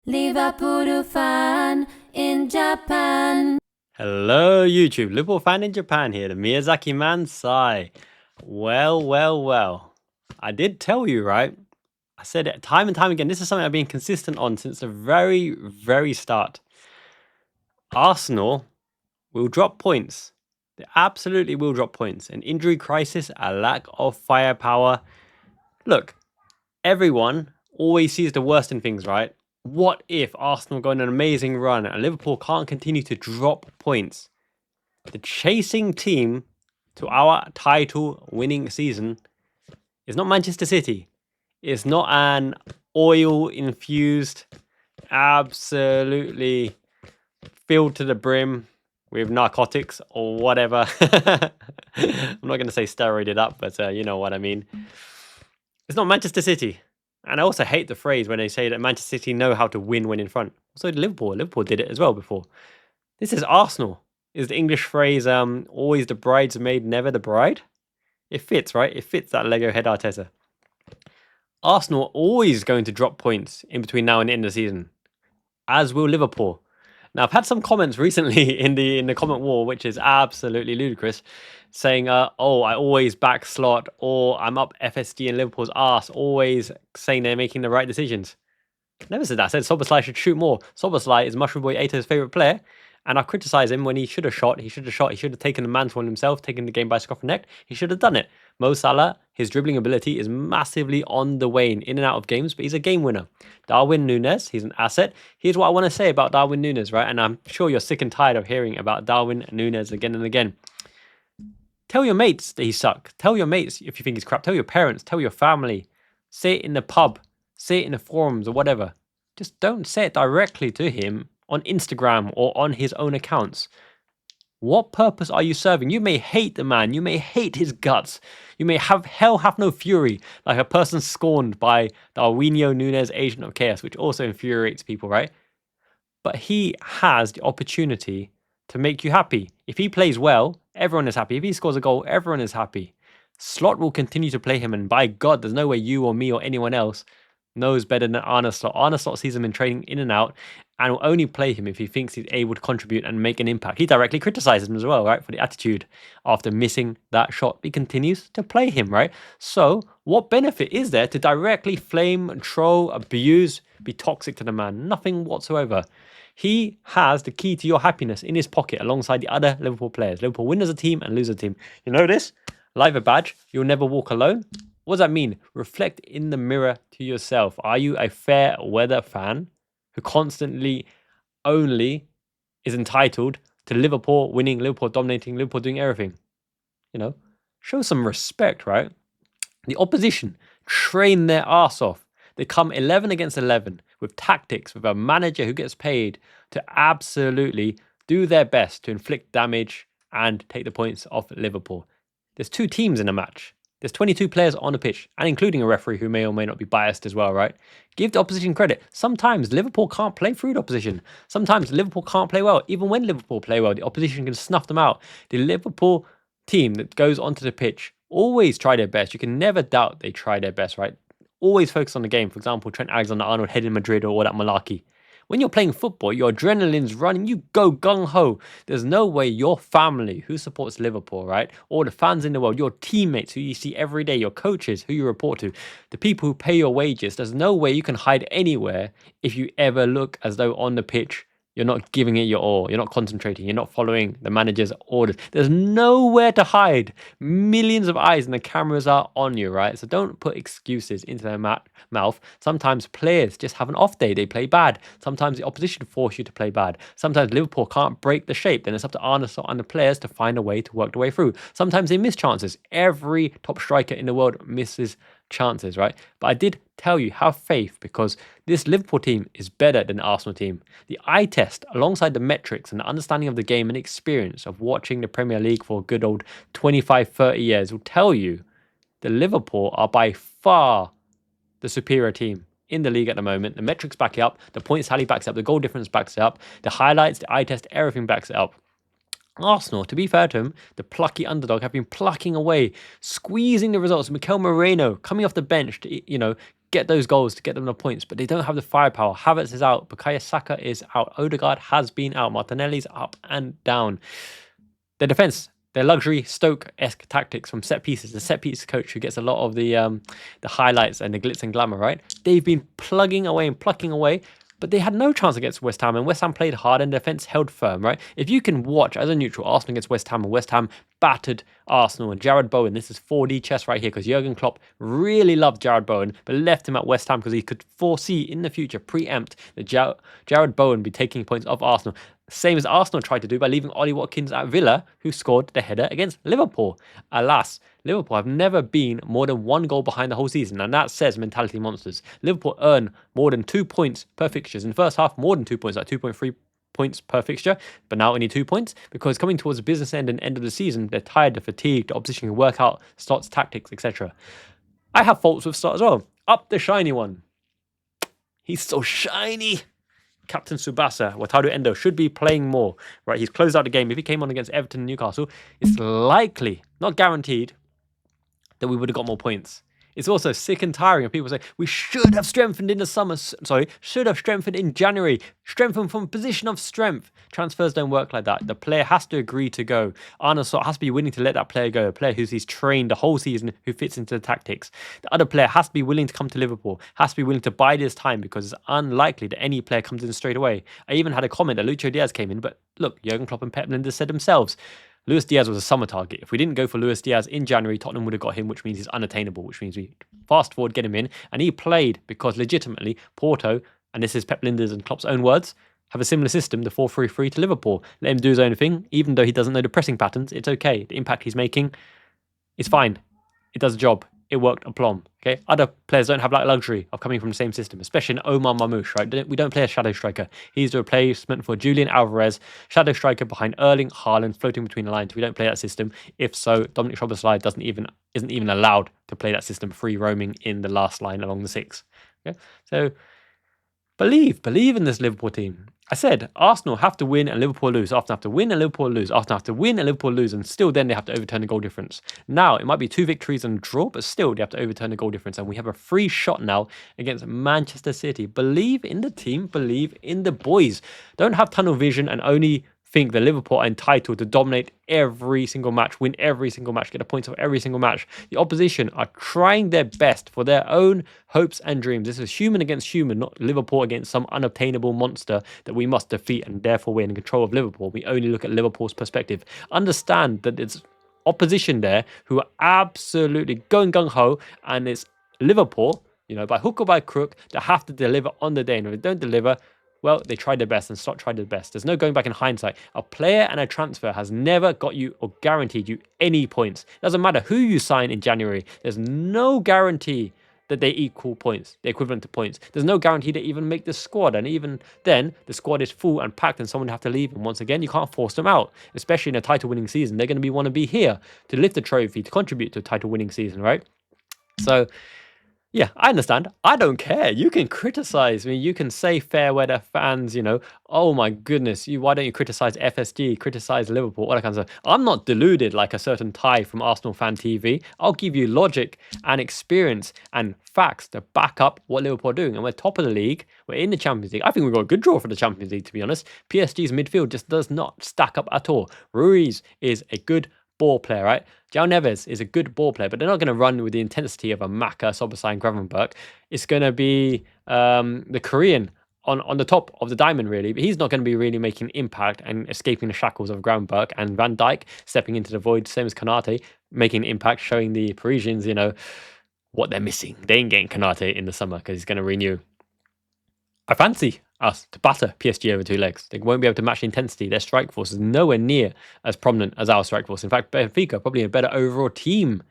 Liverpool Fan in Japan. Hello YouTube, Liverpool Fan in Japan here, the Miyazaki man Sai. Well. I did tell you, right? I said it time and time again. This is something I've been consistent on since the very start. Arsenal will drop points. They absolutely will drop points. An injury crisis, a lack of firepower. Look, everyone always sees the worst in things, right? What if Arsenal go on an amazing run and Liverpool can't continue to drop points? The chasing team to our title winning season is not Manchester City. It's not an oil infused, absolutely filled to the brim with narcotics or whatever. I'm not going to say steroided up, but you know what I mean. It's not Manchester City. And I also hate the phrase when they say that Manchester City know how to win when in front. So did Liverpool. Liverpool did it as well before. This is Arsenal. Is the English phrase always the bridesmaid, never the bride? It fits, right? It fits that Lego head Arteta. Arsenal are always going to drop points in between now and the end of the season, as will Liverpool. Now, I've had some comments recently in the comment war, which is absolutely ludicrous, saying, oh, I always back Slot, or I'm up FSG and Liverpool's arse, always saying they're making the right decisions. Never said that. I said Szoboszlai should shoot more. Szoboszlai is Mushroom Boy Eto's favourite player, and I criticise him when he should have shot. He should have taken the mantle on himself, taken the game by scruff of neck. He should have done it. Mo Salah, his dribbling ability is massively on the wane, in and out of games, but he's a game winner. Darwin Núñez, he's an asset. Here's what I want to say about Darwin Núñez, right? And I'm sure you're sick and tired of hearing about Darwin Núñez again and again. Tell your mates that he sucks. Tell your mates if you think he's crap. Tell your parents. Tell your family. Say it in the pub. Say it in the forums or whatever. Just don't say it directly to him on Instagram or on his own accounts. What purpose are you serving? You may hate the man. You may hate his guts. You may have no fury, like a person scorned by Darwinio Núñez, Agent of Chaos, which also infuriates people, right? But he has the opportunity to make you happy. If he plays well, everyone is happy. If he scores a goal, everyone is happy. Slot will continue to play him, and by God, there's no way you or me or anyone else knows better than Arne Slot. Arne Slot sees him in training in and out and will only play him if he thinks he's able to contribute and make an impact. He directly criticizes him as well, right, for the attitude after missing that shot. He continues to play him, right? So what benefit is there to directly flame, troll, abuse, be toxic to the man? Nothing whatsoever. He has the key to your happiness in his pocket alongside the other Liverpool players. Liverpool win as a team and lose as a team. You know this? Live a badge. You'll never walk alone. What does that mean? Reflect in the mirror to yourself. Are you a Fairweather fan who constantly only is entitled to Liverpool winning, Liverpool dominating, Liverpool doing everything? You know, show some respect, right? The opposition train their arse off. They come 11 against 11 with tactics, with a manager who gets paid to absolutely do their best to inflict damage and take the points off Liverpool. There's two teams in a match. There's 22 players on the pitch, and including a referee who may or may not be biased as well, right? Give the opposition credit. Sometimes Liverpool can't play through the opposition. Sometimes Liverpool can't play well. Even when Liverpool play well, the opposition can snuff them out. The Liverpool team that goes onto the pitch always try their best. You can never doubt they try their best, right? Always focus on the game. For example, Trent Alexander-Arnold heading Madrid or all that malarkey. When you're playing football, your adrenaline's running, you go gung-ho. There's no way your family, who supports Liverpool, right? Or the fans in the world, your teammates who you see every day, your coaches who you report to, the people who pay your wages, there's no way you can hide anywhere if you ever look as though on the pitch you're not giving it your all. You're not concentrating. You're not following the manager's orders. There's nowhere to hide. Millions of eyes and the cameras are on you, right? So don't put excuses into their mouth. Sometimes players just have an off day. They play bad. Sometimes the opposition force you to play bad. Sometimes Liverpool can't break the shape. Then it's up to Arne Slot and the players to find a way to work the way through. Sometimes they miss chances. Every top striker in the world misses chances, right? But I did tell you, have faith, because this Liverpool team is better than the Arsenal team. The eye test, alongside the metrics and the understanding of the game and experience of watching the Premier League for a good old 25, 30 years, will tell you that Liverpool are by far the superior team in the league at the moment. The metrics back it up, the points tally backs it up, the goal difference backs it up, the highlights, the eye test, everything backs it up. Arsenal, to be fair to him, the plucky underdog, have been plucking away, squeezing the results. Mikel Moreno coming off the bench to, get those goals, to get them the points, but they don't have the firepower. Havertz is out. Bukayo Saka is out. Odegaard has been out. Martinelli's up and down. Their defence, their luxury Stoke-esque tactics from set pieces. The set piece coach who gets a lot of the highlights and the glitz and glamour, right? They've been plugging away and plucking away, but they had no chance against West Ham, and West Ham played hard and defence held firm, right? If you can watch, as a neutral, Arsenal against West Ham, and West Ham battered Arsenal, and Jared Bowen, this is 4D chess right here, because Jurgen Klopp really loved Jared Bowen, but left him at West Ham because he could foresee in the future, preempt, that Jared Bowen be taking points off Arsenal. Same as Arsenal tried to do by leaving Ollie Watkins at Villa, who scored the header against Liverpool. Alas, Liverpool have never been more than 1 goal behind the whole season, and that says mentality monsters. Liverpool earn more than 2 points per fixtures. In the first half, more than 2 points, like 2.3 points per fixture, but now only 2 points, because coming towards the business end and end of the season, they're tired, they're fatigued, the opposition can work out Stott's tactics, etc. I have faults with Stott as well. Up the shiny one. He's so shiny. Captain Tsubasa, Wataru Endo, should be playing more, right? He's closed out the game. If he came on against Everton and Newcastle, it's likely, not guaranteed, that we would have got more points. It's also sick and tiring of people saying, we should have strengthened in the summer, should have strengthened in January, strengthened from a position of strength. Transfers don't work like that. The player has to agree to go. Arne Slot has to be willing to let that player go, a player who's he's trained the whole season, who fits into the tactics. The other player has to be willing to come to Liverpool, has to be willing to bide his time, because it's unlikely that any player comes in straight away. I even had a comment that Lucho Diaz came in, but look, Jurgen Klopp and Pep Linders said themselves, Luis Diaz was a summer target. If we didn't go for Luis Diaz in January, Tottenham would have got him, which means he's unattainable, which means we fast forward, get him in. And he played because legitimately Porto, and this is Pep Linders and Klopp's own words, have a similar system, the 4-3-3 to Liverpool. Let him do his own thing. Even though he doesn't know the pressing patterns, it's okay. The impact he's making is fine. It does the job. It worked aplomb. Okay, other players don't have that luxury of coming from the same system, especially in Omar Mamouche, right? We don't play a shadow striker. He's the replacement for Julian Alvarez, shadow striker behind Erling Haaland, floating between the lines. We don't play that system. If so, Dominic Szoboszlai isn't even allowed to play that system, free roaming in the last line along the 6. Okay, so believe in this Liverpool team. I said Arsenal have to win and Liverpool lose. Arsenal have to win and Liverpool lose. Arsenal have to win and Liverpool lose, and still then they have to overturn the goal difference. Now, it might be 2 victories and a draw, but still they have to overturn the goal difference, and we have a free shot now against Manchester City. Believe in the team, believe in the boys. Don't have tunnel vision and only think that Liverpool are entitled to dominate every single match, win every single match, get the points of every single match. The opposition are trying their best for their own hopes and dreams. This is human against human, not Liverpool against some unobtainable monster that we must defeat, and therefore we're in control of Liverpool. We only look at Liverpool's perspective. Understand that it's opposition there who are absolutely going gung-ho, and it's Liverpool, by hook or by crook, that have to deliver on the day. And if they don't deliver, well, they tried their best and Slot tried their best. There's no going back in hindsight. A player and a transfer has never got you or guaranteed you any points. Doesn't matter who you sign in January. There's no guarantee that they equal points, the equivalent to points. There's no guarantee they even make the squad. And even then, the squad is full and packed and someone have to leave. And once again, you can't force them out, especially in a title-winning season. They're going to want to be here to lift the trophy, to contribute to a title-winning season, right? So, yeah, I understand. I don't care. You can criticize me. You can say Fairweather fans, oh my goodness, why don't you criticize FSG, criticize Liverpool, all that kind of stuff. I'm not deluded like a certain Ty from Arsenal Fan TV. I'll give you logic and experience and facts to back up what Liverpool are doing. And we're top of the league. We're in the Champions League. I think we've got a good draw for the Champions League, to be honest. PSG's midfield just does not stack up at all. Ruiz is a good ball player, right? João Neves is a good ball player, but they're not going to run with the intensity of a Maka, Szoboszlai and Gravenberch. It's going to be the Korean on the top of the diamond, really, but he's not going to be really making impact and escaping the shackles of Gravenberch, and Van Dijk stepping into the void, same as Konate, making impact, showing the Parisians, what they're missing. They ain't getting Konate in the summer because he's going to renew. I fancy us to batter PSG over 2 legs. They won't be able to match the intensity. Their strike force is nowhere near as prominent as our strike force. In fact, Benfica are probably a better overall team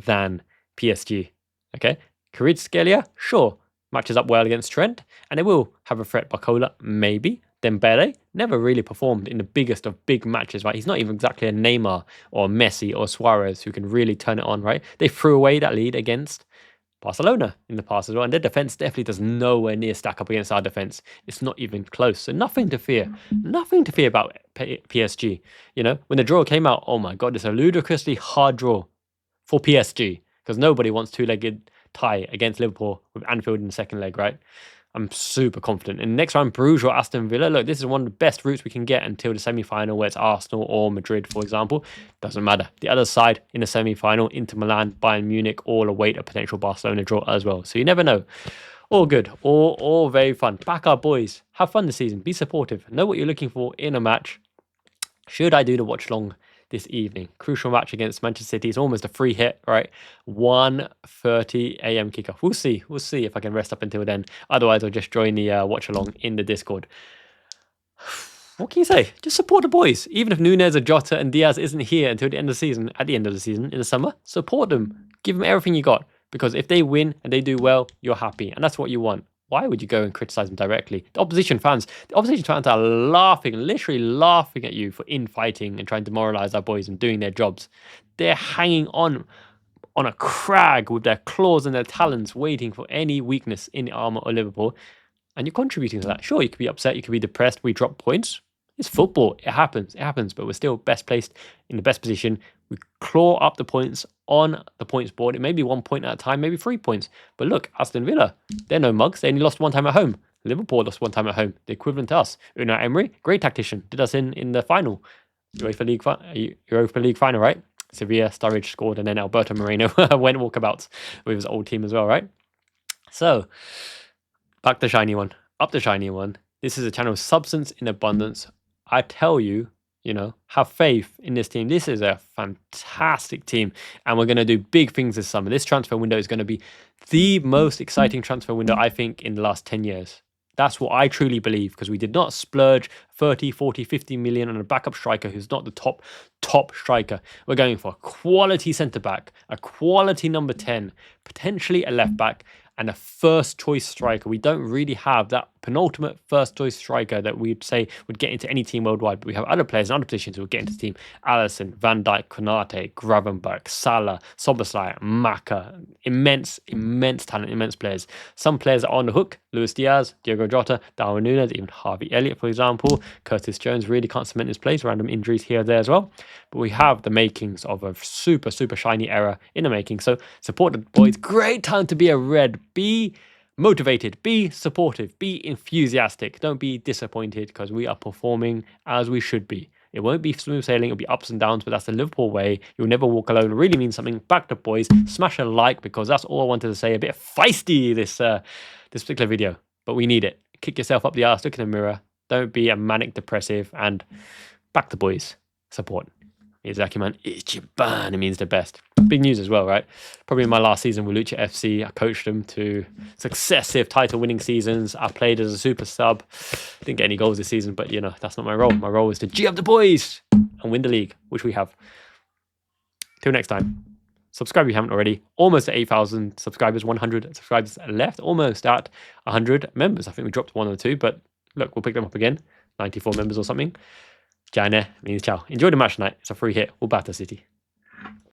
than PSG. Okay? Kvaratskhelia, sure, matches up well against Trent, and they will have a threat. Barcola, maybe. Dembele never really performed in the biggest of big matches, right? He's not even exactly a Neymar or Messi or Suarez who can really turn it on, right? They threw away that lead against Barcelona in the past as well, and their defense definitely does nowhere near stack up against our defense. It's not even close, so nothing to fear about PSG. When the draw came out, oh my god, it's a ludicrously hard draw for PSG, because nobody wants two-legged tie against Liverpool with Anfield in the second leg, right? I'm super confident. In the next round, Bruges or Aston Villa. Look, this is one of the best routes we can get until the semi-final, where it's Arsenal or Madrid, for example. Doesn't matter. The other side in the semi-final, Inter Milan, Bayern Munich, all await a potential Barcelona draw as well. So you never know. All good. All very fun. Back our boys. Have fun this season. Be supportive. Know what you're looking for in a match. Should I do the watch along this evening? Crucial match against Manchester City. It's almost a free hit, right? 1:30 a.m. kickoff. We'll see. We'll see if I can rest up until then. Otherwise, I'll just join the watch along in the Discord. What can you say? Just support the boys. Even if Nunez or Jota and Diaz isn't here until the end of the season, at the end of the season, in the summer, support them. Give them everything you got. Because if they win and they do well, you're happy. And that's what you want. Why would you go and criticize them directly? The opposition fans are laughing, literally laughing at you for infighting and trying to demoralize our boys and doing their jobs. They're hanging on a crag with their claws and their talons, waiting for any weakness in the armor of Liverpool. And you're contributing to that. Sure, you could be upset, you could be depressed, we drop points. It's football. It happens, but we're still best placed in the best position. We claw up the points on the points board. It may be 1 point at a time, maybe 3 points. But look, Aston Villa, they're no mugs. They only lost one time at home. Liverpool lost one time at home. The equivalent to us. Unai Emery, great tactician, did us in the final. Europa League final, right? Sevilla, Sturridge scored, and then Alberto Moreno went walkabouts with his old team as well, right? So, back the shiny one. Up the shiny one. This is a channel of substance in abundance. I tell you, have faith in this team. This is a fantastic team, and we're going to do big things this summer. This transfer window is going to be the most exciting transfer window, I think, in the last 10 years. That's what I truly believe, because we did not splurge 30, 40, 50 million on a backup striker who's not the top striker. We're going for a quality centre-back, a quality number 10, potentially a left-back, and a first-choice striker. We don't really have that penultimate first-choice striker that we'd say would get into any team worldwide, but we have other players in other positions who will get into the team. Alisson, Van Dijk, Konate, Gravenberch, Salah, Szoboszlai, Maka. Immense talent, immense players. Some players are on the hook. Luis Diaz, Diogo Jota, Darwin Núñez, even Harvey Elliott, for example. Curtis Jones really can't cement his place. Random injuries here or there as well. But we have the makings of a super, super shiny era in the making. So support the boys. Great time to be a Red. Be motivated, be supportive, be enthusiastic. Don't be disappointed, because we are performing as we should be. It won't be smooth sailing, it'll be ups and downs, but that's the Liverpool way. You'll never walk alone. It really means something. Back to boys. Smash a like, because that's all I wanted to say. A bit feisty, this particular video, but we need it. Kick yourself up the arse, look in the mirror. Don't be a manic depressive, and back to boys. Support. Exactly, man. Ichiban. It means the best. Big news as well, right? Probably in my last season with Liverpool FC, I coached them to successive title-winning seasons. I played as a super sub. Didn't get any goals this season, but that's not my role. My role is to G up the boys and win the league, which we have. Till next time. Subscribe if you haven't already. Almost at 8,000 subscribers. 100 subscribers left. Almost at 100 members. I think we dropped 1 or 2, but look, we'll pick them up again. 94 members or something. Jane means ciao. Enjoy the match tonight. It's a free hit. We'll batter City.